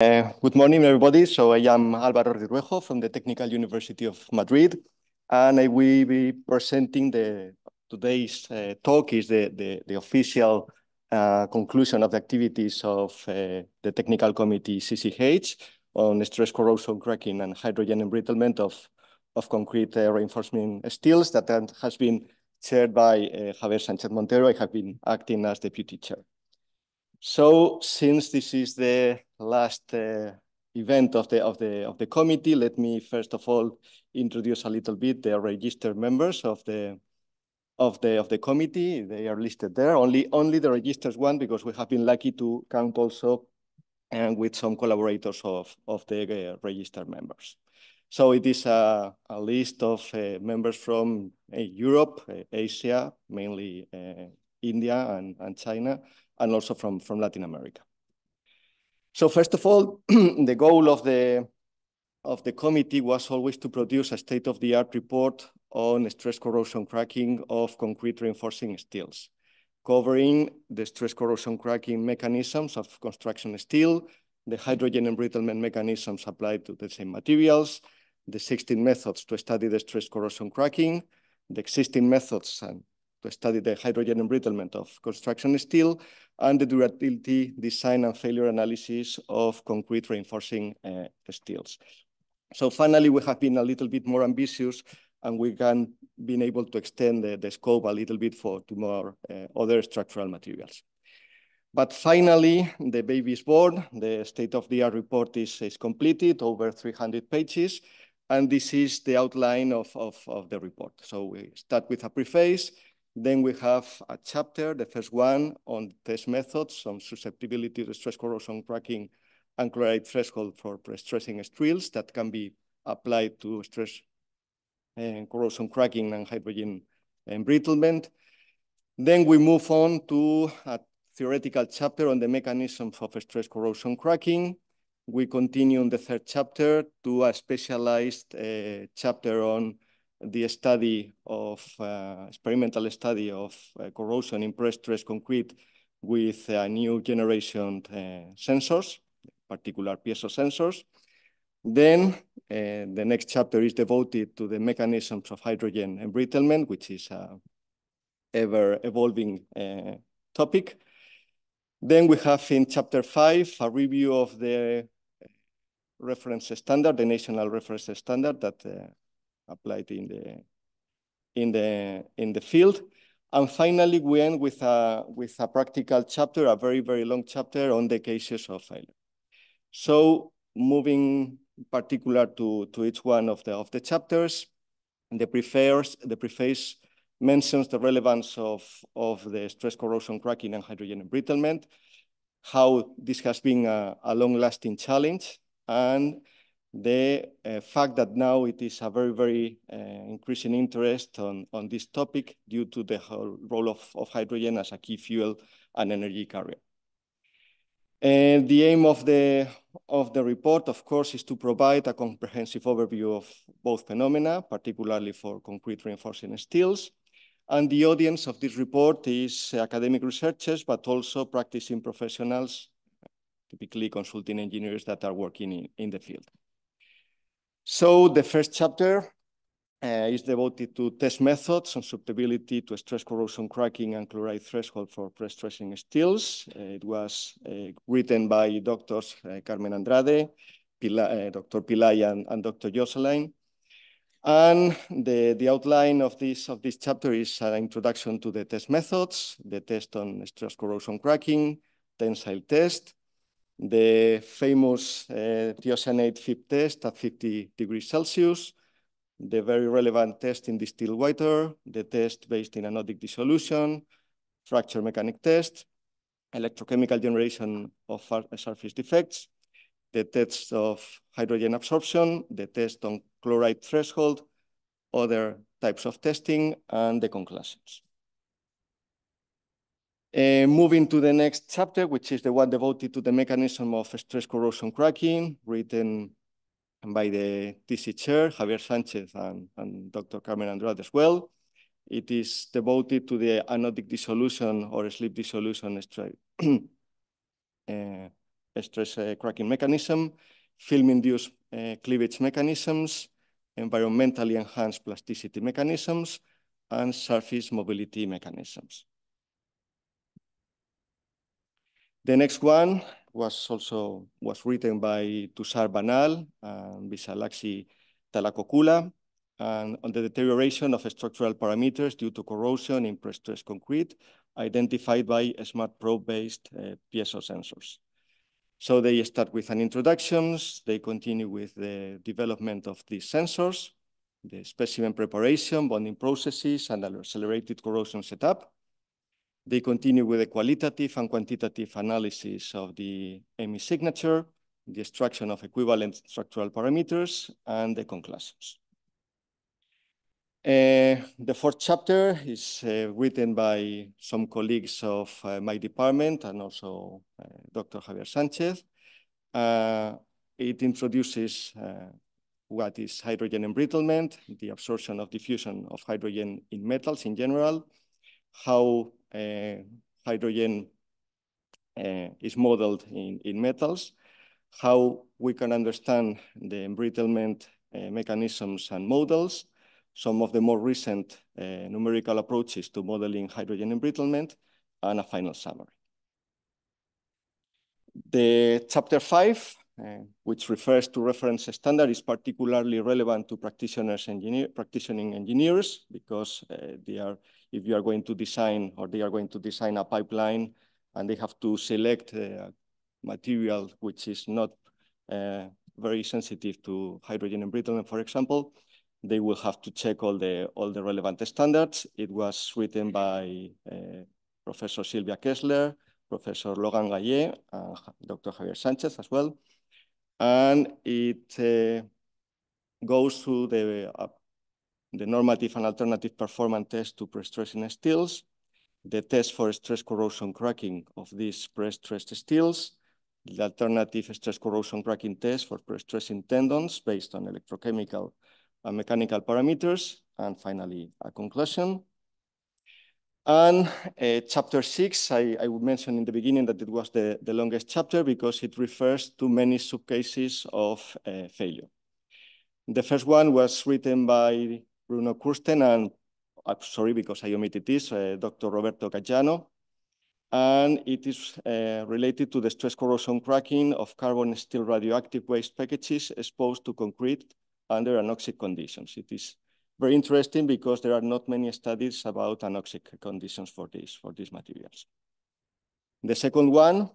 Good morning, everybody. So I am Alvaro Ridruejo from the Technical University of Madrid, and I will be presenting today's talk is the official conclusion of the activities of the technical committee CCH on stress corrosion cracking and hydrogen embrittlement of concrete reinforcement steels that has been chaired by Javier Sánchez Montero. I have been acting as deputy chair. So since this is the last event of the committee, let me first of all introduce a little bit the registered members of the committee. They are listed there. Only the registered one, because we have been lucky to count also with some collaborators of the registered members. So it is a list of members from Europe, Asia, mainly India and China, and also from Latin America. So first of all, the goal of the committee was always to produce a state-of-the-art report on stress corrosion cracking of concrete reinforcing steels, covering the stress corrosion cracking mechanisms of construction steel, the hydrogen embrittlement mechanisms applied to the same materials, the 16 methods to study the stress corrosion cracking, the existing methods and to study the hydrogen embrittlement of construction steel, and the durability, design, and failure analysis of concrete reinforcing steels. So finally, we have been a little bit more ambitious, and we can been able to extend the scope a little bit to more other structural materials. But finally, the baby is born. The state-of-the-art report is completed, over 300 pages, and this is the outline of the report. So we start with a preface. Then we have a chapter, the first one, on test methods, on susceptibility to stress corrosion cracking and chloride threshold for pre-stressing steels that can be applied to stress corrosion cracking and hydrogen embrittlement. Then we move on to a theoretical chapter on the mechanisms of stress corrosion cracking. We continue in the third chapter to a specialized chapter on the study of experimental study of corrosion in pre-stressed concrete with new generation sensors, particular piezo sensors. Then the next chapter is devoted to the mechanisms of hydrogen embrittlement, which is a ever-evolving topic. Then we have in chapter 5 a review of the reference standard, the national reference standard that applied in the field. And finally, we end with a practical chapter, a very, very long chapter on the cases of failure. So moving in particular to each one of the chapters, the preface mentions the relevance of the stress corrosion cracking and hydrogen embrittlement, how this has been a long-lasting challenge, and the fact that now it is a very, very increasing interest on this topic due to the whole role of hydrogen as a key fuel and energy carrier. And the aim of the report, of course, is to provide a comprehensive overview of both phenomena, particularly for concrete reinforcing steels. And the audience of this report is academic researchers, but also practicing professionals, typically consulting engineers that are working in the field. So the first chapter is devoted to test methods and susceptibility to stress corrosion cracking and chloride threshold for pre-stressing steels. It was written by Doctors Carmen Andrade, Dr. Pillay, and Dr. Jocelyn. And the outline of this chapter is an introduction to the test methods, the test on stress corrosion cracking, tensile test, the famous thiocyanate FIP test at 50 degrees Celsius, the very relevant test in distilled water, the test based in anodic dissolution, fracture mechanic test, electrochemical generation of surface defects, the test of hydrogen absorption, the test on chloride threshold, other types of testing, and the conclusions. Moving to the next chapter, which is the one devoted to the mechanism of stress corrosion cracking, written by the TC chair, Javier Sánchez, and Dr. Carmen Andrade as well. It is devoted to the anodic dissolution or sleep dissolution stress cracking mechanism, film-induced cleavage mechanisms, environmentally enhanced plasticity mechanisms, and surface mobility mechanisms. The next one was written by Tushar Banal and Visalaxi Talakokula, and on the deterioration of structural parameters due to corrosion in pre-stressed concrete, identified by smart probe-based piezo sensors. So they start with an introduction, they continue with the development of these sensors, the specimen preparation, bonding processes, and accelerated corrosion setup. They continue with the qualitative and quantitative analysis of the EMI signature, the extraction of equivalent structural parameters, and the conclusions. The fourth chapter is written by some colleagues of my department and also Dr. Javier Sanchez. It introduces what is hydrogen embrittlement, the absorption of diffusion of hydrogen in metals in general, how hydrogen is modeled in metals, how we can understand the embrittlement mechanisms and models, some of the more recent numerical approaches to modeling hydrogen embrittlement, and a final summary. The chapter 5, which refers to reference standard, is particularly relevant to practicing engineers because if you are going to design or they are going to design a pipeline and they have to select material which is not very sensitive to hydrogen embrittlement, for example, they will have to check all the relevant standards. It was written by Professor Silvia Kessler, Professor Logan Gaillet, and Dr. Javier Sanchez as well. And it goes through the normative and alternative performance test to pre-stressing steels, the test for stress corrosion cracking of these pre-stressed steels, the alternative stress corrosion cracking test for pre-stressing tendons based on electrochemical and mechanical parameters, and finally a conclusion. And chapter 6, I would mention in the beginning that it was the longest chapter because it refers to many subcases of failure. The first one was written by Bruno Kursten and, sorry, because I omitted this, Dr. Roberto Gaggiano, and it is related to the stress corrosion cracking of carbon steel radioactive waste packages exposed to concrete under anoxic conditions. It is very interesting because there are not many studies about anoxic conditions for these materials. The second one,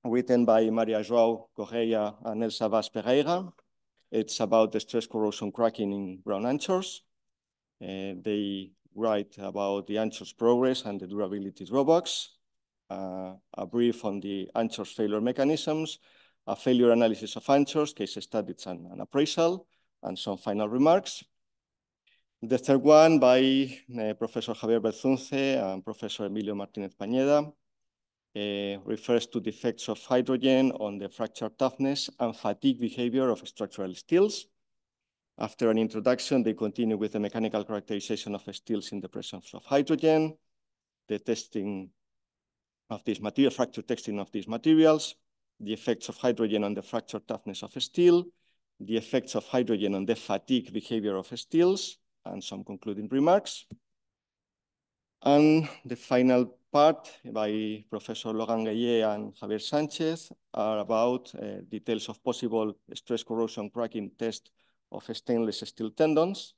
written by Maria João Correia and Elsa Vaz Pereira, it's about the stress corrosion cracking in brown anchors. They write about the anchors progress and the durability drawbacks, a brief on the anchors failure mechanisms, a failure analysis of anchors, case studies and appraisal, and some final remarks. The third one by Professor Javier Belzunce and Professor Emilio Martinez Pañeda refers to the effects of hydrogen on the fracture toughness and fatigue behavior of structural steels. After an introduction, they continue with the mechanical characterization of steels in the presence of hydrogen, the testing of these materials, fracture testing of these materials, the effects of hydrogen on the fracture toughness of steel, the effects of hydrogen on the fatigue behavior of steels, and some concluding remarks. And the final part by Professor Logan Gaillet and Javier Sanchez are about details of possible stress corrosion cracking test of stainless steel tendons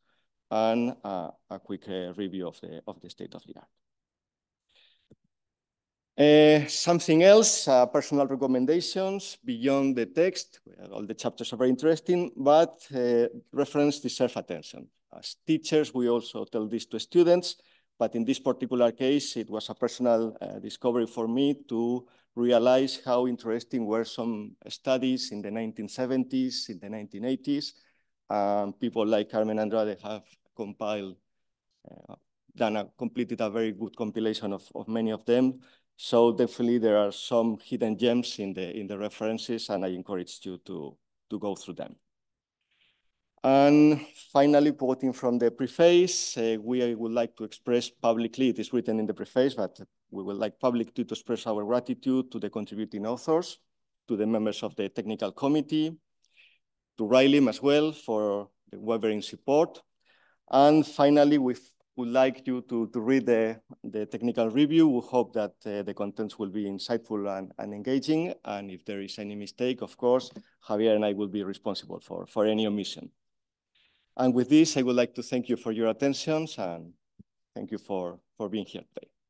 and a quick review of the state of the art. Something else, personal recommendations beyond the text. All the chapters are very interesting, but reference deserve attention. As teachers, we also tell this to students, but in this particular case, it was a personal discovery for me to realize how interesting were some studies in the 1970s, in the 1980s. People like Carmen Andrade have completed a very good compilation of many of them. So definitely there are some hidden gems in the references, and I encourage you to go through them. And finally, quoting from the preface, we would like to express publicly, it is written in the preface, but we would like publicly to express our gratitude to the contributing authors to the members of the technical committee, to Rilem as well for the unwavering support. And finally, we would like you to read the technical review. We hope that the contents will be insightful and engaging. And if there is any mistake, of course, Javier and I will be responsible for any omission. And with this, I would like to thank you for your attention and thank you for being here today.